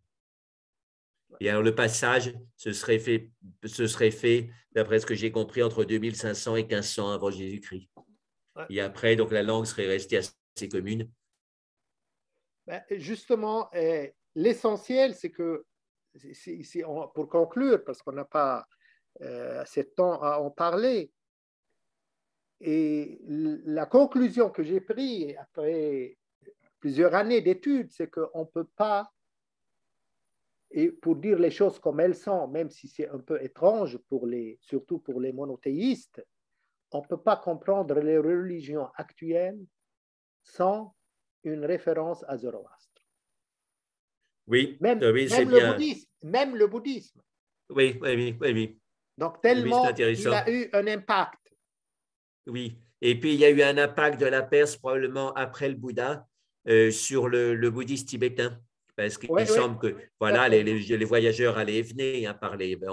Et alors le passage, ce serait fait d'après ce que j'ai compris, entre 2500 et 1500 avant Jésus-Christ. Et après, donc la langue serait restée assez commune. Justement, l'essentiel, c'est que, pour conclure, parce qu'on n'a pas assez de temps à en parler, et la conclusion que j'ai prise après plusieurs années d'études, c'est qu'on ne peut pas, et pour dire les choses comme elles sont, même si c'est un peu étrange, surtout pour les monothéistes, on ne peut pas comprendre les religions actuelles sans une référence à Zoroastre. Oui, même c'est le bien. bouddhisme, même le bouddhisme. Oui, oui, oui, oui. Donc, tellement oui, il a eu un impact. Oui, et puis il y a eu un impact de la Perse probablement après le Bouddha sur le bouddhisme tibétain, parce qu'il semble que voilà, les voyageurs allaient et venaient en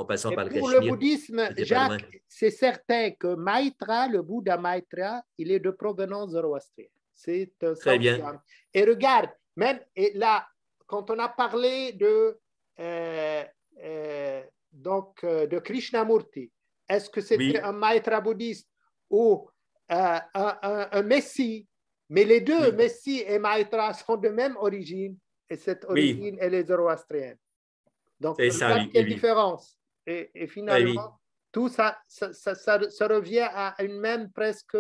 passant et par le pour le Cachemire. bouddhisme, Jacques, c'est certain que Maitra, le Bouddha Maitra, il est de provenance zoroastrienne. C'est un Très bien. Et regarde, même et là, quand on a parlé de Krishnamurti, est-ce que c'était un Maitra bouddhiste ou un Messie? Mais les deux, Messie et Maitra, sont de même origine, et cette origine, elle est zoroastrienne. Donc, regarde quelle différence. Et finalement, tout ça revient à presque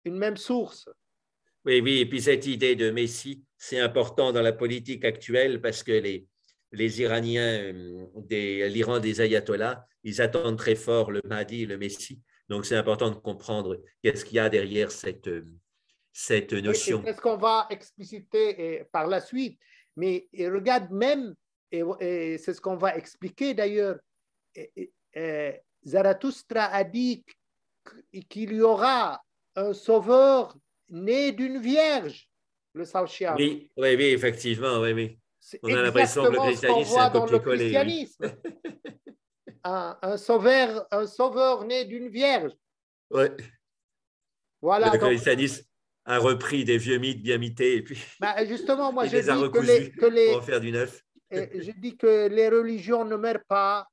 une même source. Oui, oui, et puis cette idée de Messie, c'est important dans la politique actuelle parce que les Iraniens, l'Iran des ayatollahs, ils attendent très fort le Mahdi, le Messie. Donc, c'est important de comprendre qu'est-ce qu'il y a derrière cette notion. Et c'est ce qu'on va expliciter par la suite. Mais regarde même, et c'est ce qu'on va expliquer d'ailleurs, Zarathustra a dit qu'il y aura un sauveur né d'une vierge, le Saoshyam. Oui, oui, oui, effectivement, oui, oui. C'est On a l'impression que le exactement ce qu'on christianisme, c'est un voit dans le copier-coller. christianisme. Oui. un sauveur né d'une vierge. Oui. Voilà, le christianisme a repris des vieux mythes bien mités et puis justement, moi, je dis pour en faire du neuf. Je dis que les religions ne meurent pas,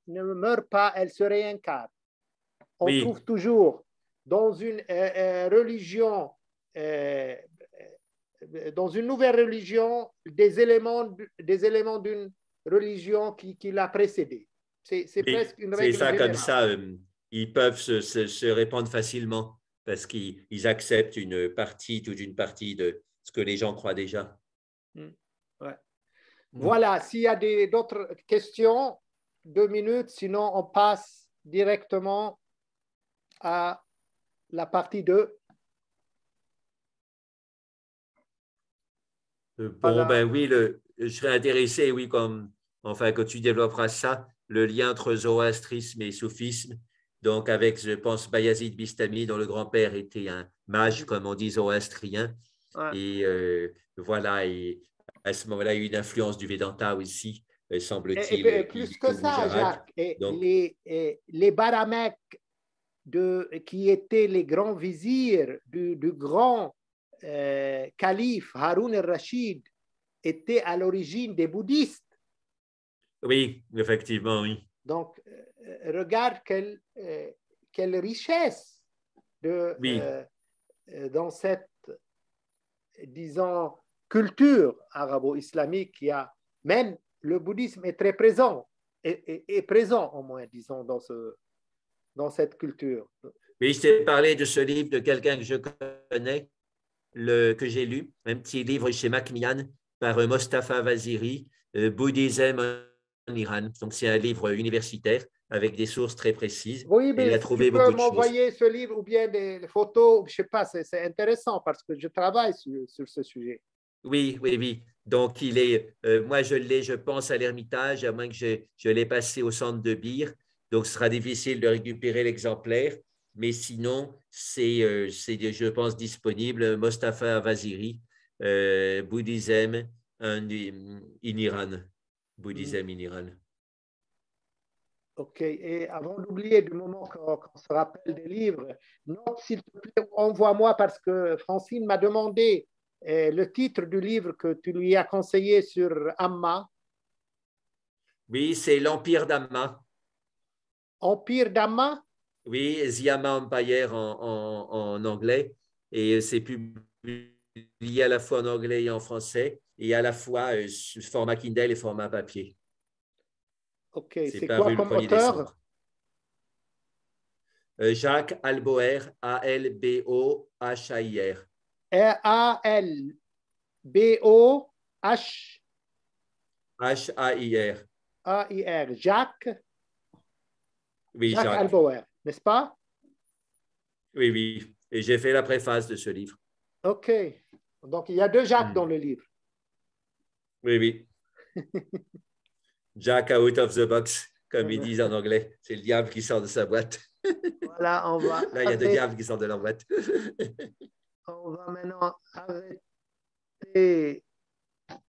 elles se réincarnent. On trouve toujours dans une religion, dans une nouvelle religion, des éléments d'une religion qui l'a précédée. C'est presque une règle ça, générale. comme ça, ils peuvent se répandre facilement parce qu'ils acceptent toute une partie de ce que les gens croient déjà. Ouais. Voilà, s'il y a d'autres questions, 2 minutes, sinon on passe directement à la partie 2. Bon, ben oui, je serais intéressé, oui, quand tu développeras ça, le lien entre zoroastrisme et soufisme. Donc, avec, je pense, Bayazid Bistami, dont le grand-père était un mage, comme on dit, zoroastrien. Ouais. Et voilà, et à ce moment-là, il y a eu une influence du Vedanta aussi, semble-t-il. Et plus que ça, Jacques, donc, les Baramèques qui étaient les grands vizirs du grand calife Haroun el-Rachid étaient à l'origine des bouddhistes. Oui, effectivement, oui. Donc, regarde quelle richesse dans cette, disons, culture arabo-islamique qui a, même le bouddhisme est très présent, est présent au moins, disons, dans cette culture. Oui, je t'ai parlé de ce livre de quelqu'un que je connais, que j'ai lu, un petit livre chez Macmillan par Mostafa Vaziri, Bouddhisme en Iran. Donc, c'est un livre universitaire avec des sources très précises. Oui, Et il mais a si tu trouvé peux beaucoup de choses. m'envoyer ce livre ou bien des photos, je ne sais pas, c'est intéressant parce que je travaille sur ce sujet. Oui, oui, oui. Donc, moi, je l'ai, je pense, à l'Ermitage, à moins que je l'ai passé au centre de Beer. Donc, ce sera difficile de récupérer l'exemplaire. Mais sinon, je pense, disponible. Mostafa Vaziri, Bouddhisme in Iran. Bouddhisme in Iran. OK. Et avant d'oublier du moment qu'on se rappelle des livres, note s'il te plaît, envoie-moi parce que Francine m'a demandé le titre du livre que tu lui as conseillé sur Amma, Oui, c'est l'Empire d'Amma. Empire d'Amma. Oui, The Amma Empire en anglais. Et c'est publié à la fois en anglais et en français, et à la fois format Kindle et format papier. OK. C'est C'est quoi paru le comme 1er auteur? décembre. Jacques Alboher, Albohair. A-L-B-O-H. Hair. A-I-R. Jacques. Oui, Jacques Jacques. Albauer, n'est-ce pas? Oui, oui. Et j'ai fait la préface de ce livre. OK. Donc, il y a deux Jacques dans le livre. Oui, oui. Jack out of the box, comme ils disent en anglais. C'est le diable qui sort de sa boîte. Voilà, on va Là, il y a deux diables qui sortent de leur boîte. on va maintenant arrêter